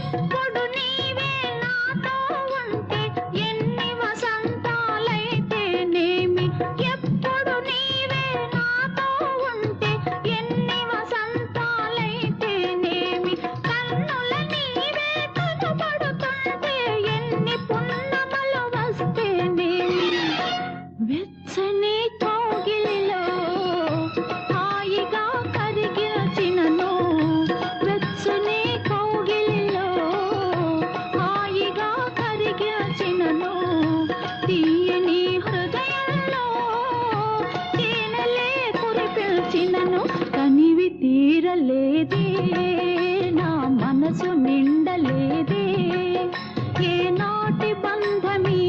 ఎప్పుడు నీవే నాతో ఉంటే ఎన్ని వసంతాలైతేనేమి, ఎప్పుడు నీవే నాతో ఉంటే ఎన్ని వసంతాలైతేనేమి, కన్నుల నీవే కనబడుతుంటే ఎన్ని పున్నమలు వస్తేనేమి, వెచ్చని కౌగిలిలో హాయిగా కరిగినచినను, వెచ్చని కౌగిలిలో హాయిగా కరిగినచినను, తీయని హృదయంలో తేనెలే కురిపించినను, కనివి తీరలేదే నా మనసు నిండలేదే, ఏనాటి బంధమీ